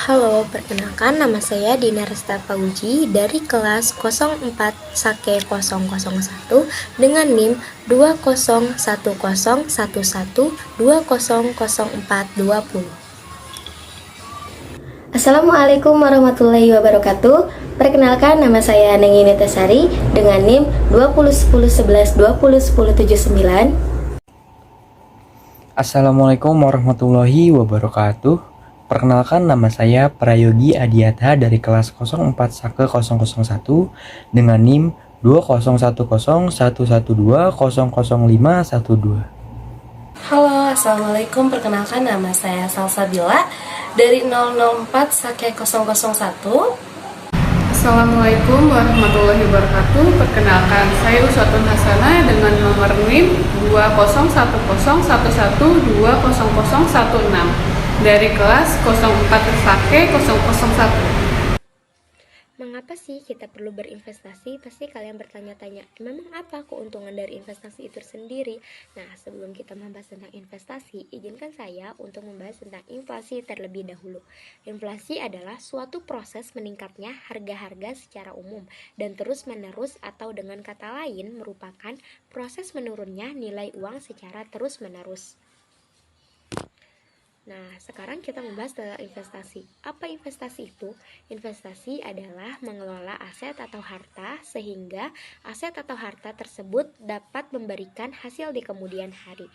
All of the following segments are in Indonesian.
Halo, perkenalkan nama saya Dina Resta Pauji dari kelas 04 Sake 001 dengan NIM 2010112000420. Assalamualaikum warahmatullahi wabarakatuh. Perkenalkan nama saya Nengi Netasari dengan NIM 201011201079. Assalamualaikum warahmatullahi wabarakatuh. Perkenalkan nama saya Prayogi Adiatha dari kelas 04 Sake 001 dengan NIM 201111200512. Halo, Assalamualaikum. Perkenalkan nama saya Salsabila dari 004 Sake 001. Assalamualaikum warahmatullahi wabarakatuh. Perkenalkan, saya Uswatun Hasanah dengan nomor NIM 201111200016 dari kelas 04 Sake 001. Mengapa sih kita perlu berinvestasi? Pasti kalian bertanya-tanya, memang apa keuntungan dari investasi itu sendiri? Nah, sebelum kita membahas tentang investasi, izinkan saya untuk membahas tentang inflasi terlebih dahulu. Inflasi adalah suatu proses meningkatnya harga-harga secara umum dan terus-menerus, atau dengan kata lain merupakan proses menurunnya nilai uang secara terus-menerus. Nah, sekarang kita membahas tentang investasi. Apa investasi itu? Investasi adalah mengelola aset atau harta sehingga aset atau harta tersebut dapat memberikan hasil di kemudian hari.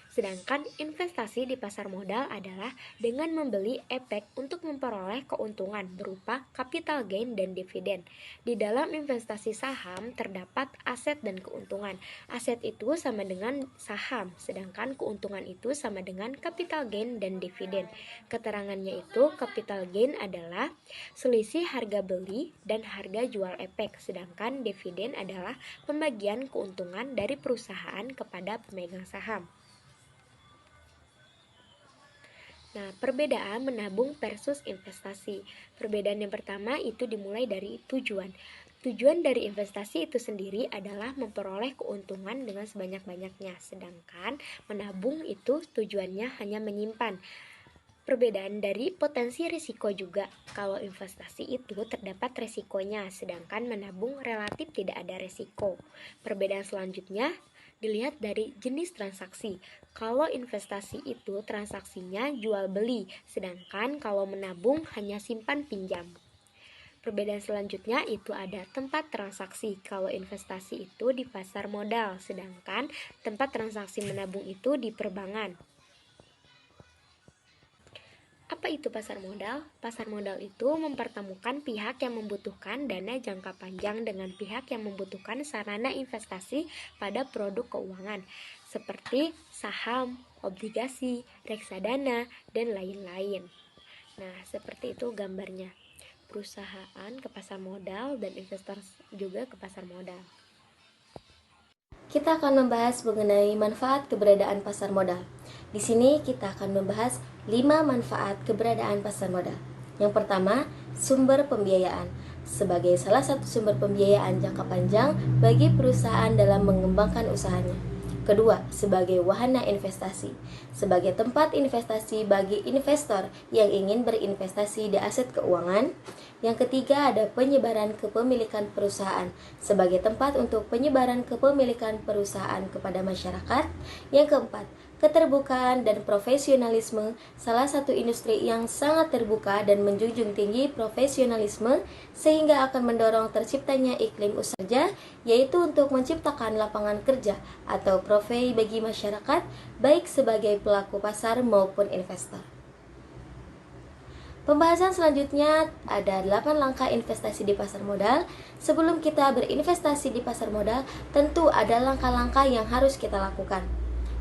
Sedangkan investasi di pasar modal adalah dengan membeli efek untuk memperoleh keuntungan berupa capital gain dan dividen. Di dalam investasi saham terdapat aset dan keuntungan. Aset itu sama dengan saham, sedangkan keuntungan itu sama dengan capital gain dan dividen. Keterangannya itu, capital gain adalah selisih harga beli dan harga jual efek, sedangkan dividen adalah pembagian keuntungan dari perusahaan kepada pemegang saham. Nah, perbedaan menabung versus investasi. Perbedaan yang pertama itu dimulai dari tujuan. Tujuan dari investasi itu sendiri adalah memperoleh keuntungan dengan sebanyak-banyaknya, sedangkan menabung itu tujuannya hanya menyimpan. Perbedaan dari potensi risiko juga. Kalau investasi itu terdapat risikonya, sedangkan menabung relatif tidak ada risiko. Perbedaan selanjutnya dilihat dari jenis transaksi. Kalau investasi itu transaksinya jual beli, sedangkan kalau menabung hanya simpan pinjam. Perbedaan selanjutnya itu ada tempat transaksi. Kalau investasi itu di pasar modal, sedangkan tempat transaksi menabung itu di perbankan. Apa itu pasar modal? Pasar modal itu mempertemukan pihak yang membutuhkan dana jangka panjang dengan pihak yang membutuhkan sarana investasi pada produk keuangan seperti saham, obligasi, reksadana, dan lain-lain. Nah, seperti itu gambarnya. Perusahaan ke pasar modal dan investor juga ke pasar modal. Kita akan membahas mengenai manfaat keberadaan pasar modal. Di sini kita akan membahas 5 manfaat keberadaan pasar modal. Yang pertama, sumber pembiayaan. Sebagai salah satu sumber pembiayaan jangka panjang bagi perusahaan dalam mengembangkan usahanya. Kedua, sebagai wahana investasi. Sebagai tempat investasi bagi investor yang ingin berinvestasi di aset keuangan. Yang ketiga, ada penyebaran kepemilikan perusahaan sebagai tempat untuk penyebaran kepemilikan perusahaan kepada masyarakat. Yang keempat, keterbukaan dan profesionalisme, salah satu industri yang sangat terbuka dan menjunjung tinggi profesionalisme sehingga akan mendorong terciptanya iklim usaha, yaitu untuk menciptakan lapangan kerja atau profesi bagi masyarakat, baik sebagai pelaku pasar maupun investor. Pembahasan selanjutnya ada 8 langkah investasi di pasar modal. Sebelum kita berinvestasi di pasar modal, tentu ada langkah-langkah yang harus kita lakukan.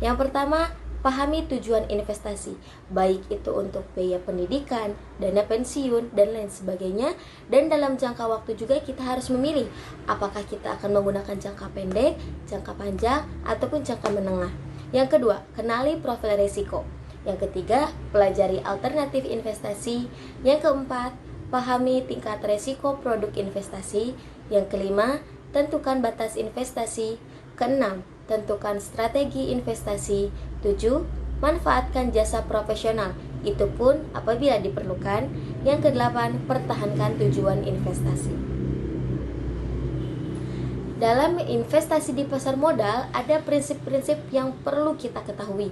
Yang pertama, pahami tujuan investasi, baik itu untuk biaya pendidikan, dana pensiun, dan lain sebagainya. Dan dalam jangka waktu juga kita harus memilih apakah kita akan menggunakan jangka pendek, jangka panjang, ataupun jangka menengah. Yang kedua, kenali profil risiko. Yang ketiga, pelajari alternatif investasi. Yang keempat, pahami tingkat risiko produk investasi. Yang kelima, tentukan batas investasi. Keenam, tentukan strategi investasi. 7. Manfaatkan jasa profesional, itu pun apabila diperlukan. Yang kedelapan, pertahankan tujuan investasi. Dalam investasi di pasar modal, ada prinsip-prinsip yang perlu kita ketahui.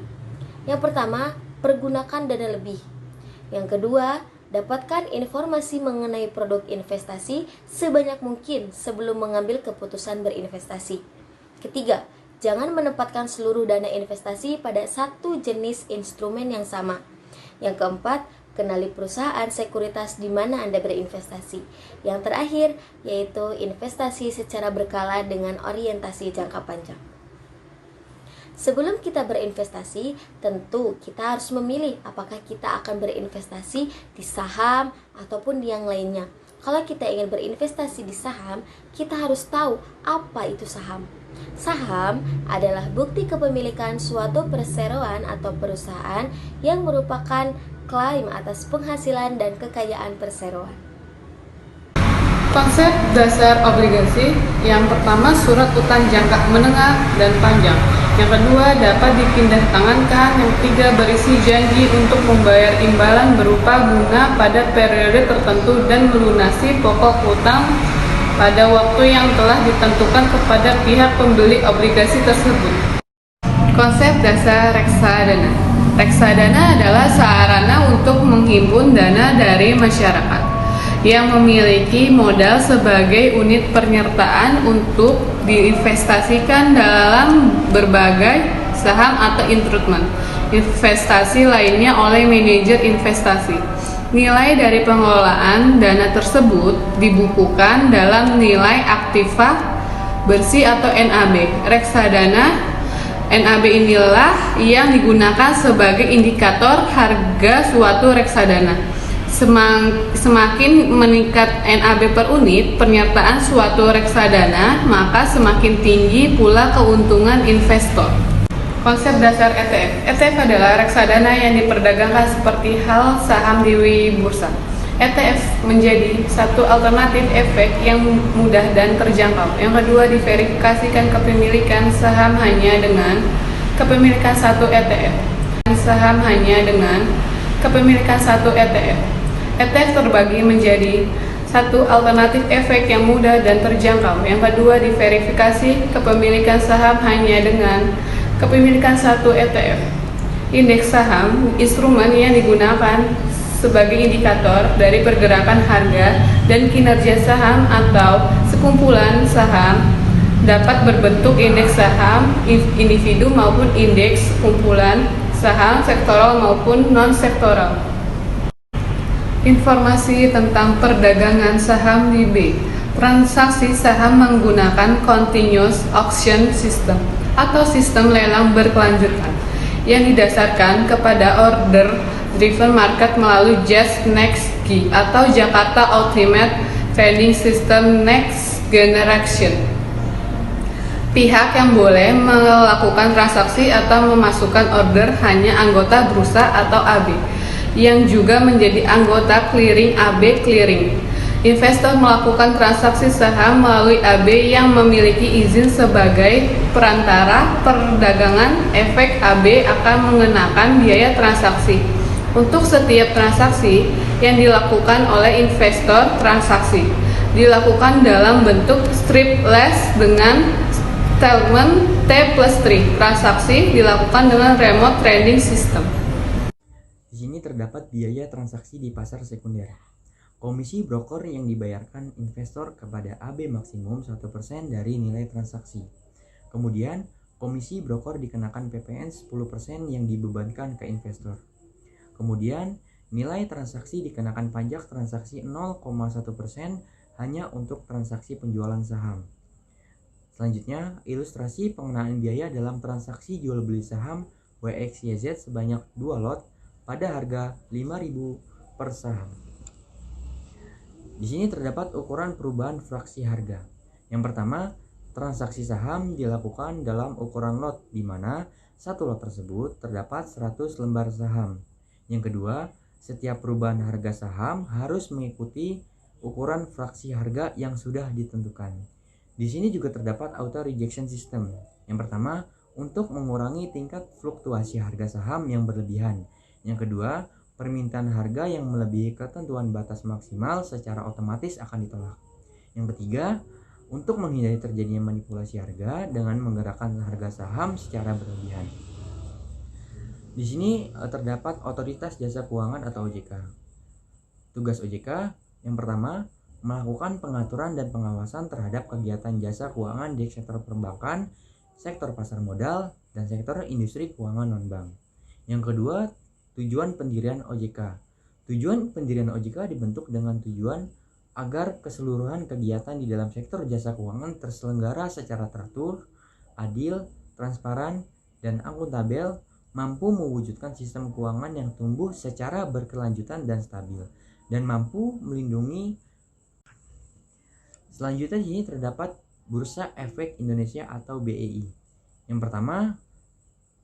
Yang pertama, pergunakan dana lebih. Yang kedua, dapatkan informasi mengenai produk investasi sebanyak mungkin sebelum mengambil keputusan berinvestasi. Ketiga, jangan menempatkan seluruh dana investasi pada satu jenis instrumen yang sama. Yang keempat, kenali perusahaan sekuritas di mana Anda berinvestasi. Yang terakhir, yaitu investasi secara berkala dengan orientasi jangka panjang. Sebelum kita berinvestasi, tentu kita harus memilih apakah kita akan berinvestasi di saham ataupun di yang lainnya. Kalau kita ingin berinvestasi di saham, kita harus tahu apa itu saham. Saham adalah bukti kepemilikan suatu perseroan atau perusahaan yang merupakan klaim atas penghasilan dan kekayaan perseroan. Konsep dasar obligasi: yang pertama, surat utang jangka menengah dan panjang. Yang kedua, dapat dipindahtangankan. Yang ketiga, berisi janji untuk membayar imbalan berupa bunga pada periode tertentu dan melunasi pokok utang pada waktu yang telah ditentukan kepada pihak pembeli obligasi tersebut. Konsep dasar reksadana. Reksadana adalah sarana untuk menghimpun dana dari masyarakat yang memiliki modal sebagai unit penyertaan untuk diinvestasikan dalam berbagai saham atau instrumen investasi lainnya oleh manajer investasi. Nilai dari pengelolaan dana tersebut dibukukan dalam nilai aktiva bersih atau NAB. Reksadana NAB inilah yang digunakan sebagai indikator harga suatu reksadana. Semakin meningkat NAB per unit penyertaan suatu reksadana, maka semakin tinggi pula keuntungan investor. Konsep dasar ETF. ETF adalah reksadana yang diperdagangkan seperti hal saham di bursa. ETF menjadi satu alternatif efek yang mudah dan terjangkau. Yang kedua, diverifikasikan kepemilikan saham hanya dengan kepemilikan satu ETF. Saham hanya dengan kepemilikan satu ETF. ETF terbagi menjadi satu alternatif efek yang mudah dan terjangkau. Yang kedua, diverifikasi kepemilikan saham hanya dengan kepemilikan satu ETF. Indeks saham, instrumen yang digunakan sebagai indikator dari pergerakan harga dan kinerja saham atau sekumpulan saham, dapat berbentuk indeks saham individu maupun indeks kumpulan saham sektoral maupun non-sektoral. Informasi tentang perdagangan saham di B. Transaksi saham menggunakan continuous auction system atau sistem lelang berkelanjutan yang didasarkan kepada order driven market melalui Just Next Key atau Jakarta Ultimate Trading System Next Generation. Pihak yang boleh melakukan transaksi atau memasukkan order hanya anggota bursa atau AB yang juga menjadi anggota clearing AB Clearing. Investor melakukan transaksi saham melalui AB yang memiliki izin sebagai perantara perdagangan. Efek AB akan mengenakan biaya transaksi untuk setiap transaksi yang dilakukan oleh investor. Transaksi dilakukan dalam bentuk stripless dengan settlement T+3. Transaksi dilakukan dengan remote trading system. Di sini terdapat biaya transaksi di pasar sekunder. Komisi broker yang dibayarkan investor kepada AB maksimum 1% dari nilai transaksi. Kemudian, komisi broker dikenakan PPN 10% yang dibebankan ke investor. Kemudian, nilai transaksi dikenakan pajak transaksi 0,1% hanya untuk transaksi penjualan saham. Selanjutnya, ilustrasi pengenaan biaya dalam transaksi jual beli saham WXYZ sebanyak 2 lot pada harga 5.000 per saham. Di sini terdapat ukuran perubahan fraksi harga. Yang pertama, transaksi saham dilakukan dalam ukuran lot, di mana satu lot tersebut terdapat 100 lembar saham. Yang kedua, setiap perubahan harga saham harus mengikuti ukuran fraksi harga yang sudah ditentukan. Di sini juga terdapat auto rejection system. Yang pertama, untuk mengurangi tingkat fluktuasi harga saham yang berlebihan. Yang kedua, permintaan harga yang melebihi ketentuan batas maksimal secara otomatis akan ditolak. Yang ketiga, untuk menghindari terjadinya manipulasi harga dengan menggerakkan harga saham secara berlebihan. Di sini terdapat Otoritas Jasa Keuangan atau OJK. Tugas OJK yang pertama, melakukan pengaturan dan pengawasan terhadap kegiatan jasa keuangan di sektor perbankan, sektor pasar modal, dan sektor industri keuangan non-bank. Yang kedua, tujuan pendirian OJK. Tujuan pendirian OJK dibentuk dengan tujuan agar keseluruhan kegiatan di dalam sektor jasa keuangan terselenggara secara teratur, adil, transparan, dan akuntabel, mampu mewujudkan sistem keuangan yang tumbuh secara berkelanjutan dan stabil, dan mampu melindungi. Selanjutnya di sini terdapat Bursa Efek Indonesia atau BEI. Yang pertama,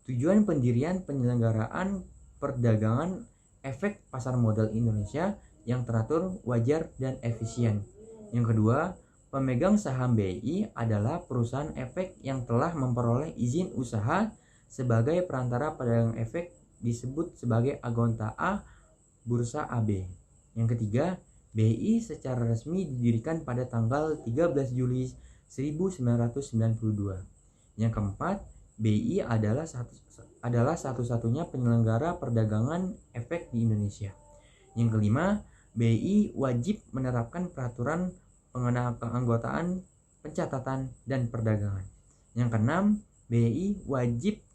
tujuan pendirian penyelenggaraan perdagangan efek pasar modal Indonesia yang teratur, wajar, dan efisien. Yang kedua, pemegang saham BEI adalah perusahaan efek yang telah memperoleh izin usaha sebagai perantara pedagang efek, disebut sebagai Agonta A Bursa AB. Yang ketiga, BEI secara resmi didirikan pada tanggal 13 Juli 1992. Yang keempat, BEI adalah satu-satunya penyelenggara perdagangan efek di Indonesia. Yang kelima, BEI wajib menerapkan peraturan pengenaan keanggotaan, pencatatan, dan perdagangan. Yang keenam, BEI wajib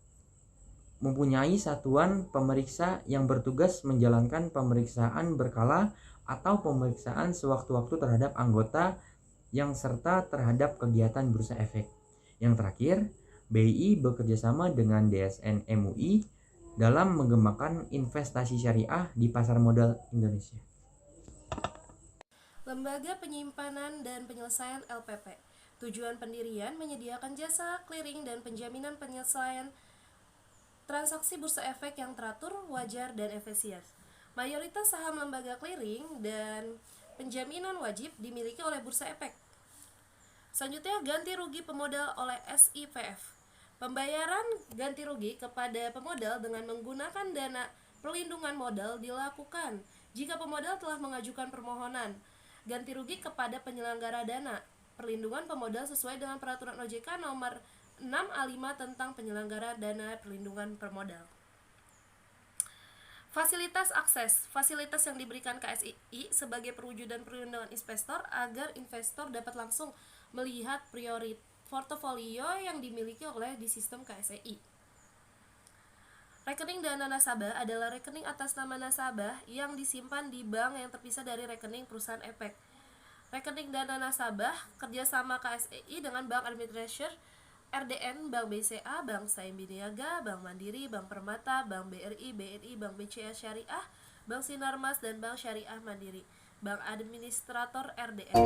mempunyai satuan pemeriksa yang bertugas menjalankan pemeriksaan berkala atau pemeriksaan sewaktu-waktu terhadap anggota yang serta terhadap kegiatan bursa efek. Yang terakhir, BEI bekerjasama dengan DSN MUI dalam mengembangkan investasi syariah di pasar modal Indonesia. Lembaga Penyimpanan dan Penyelesaian LPP. Tujuan pendirian menyediakan jasa clearing dan penjaminan penyelesaian transaksi bursa efek yang teratur, wajar, dan efisien. Mayoritas saham lembaga clearing dan penjaminan wajib dimiliki oleh bursa efek. Selanjutnya, ganti rugi pemodal oleh SIPF. Pembayaran ganti rugi kepada pemodal dengan menggunakan dana perlindungan modal dilakukan jika pemodal telah mengajukan permohonan ganti rugi kepada penyelenggara dana perlindungan pemodal sesuai dengan peraturan OJK nomor 6A5 tentang penyelenggara dana perlindungan pemodal. Fasilitas akses. Fasilitas yang diberikan KSI sebagai perwujudan perlindungan investor agar investor dapat langsung melihat portofolio yang dimiliki oleh di sistem KSI. Rekening dana nasabah adalah rekening atas nama nasabah yang disimpan di bank yang terpisah dari rekening perusahaan efek. Rekening dana nasabah kerjasama KSI dengan Bank Administrator, RDN, Bank BCA, Bank Saimbi Niaga, Bank Mandiri, Bank Permata, Bank BRI, BNI, Bank BCA Syariah, Bank Sinarmas, dan Bank Syariah Mandiri. Bank Administrator RDN.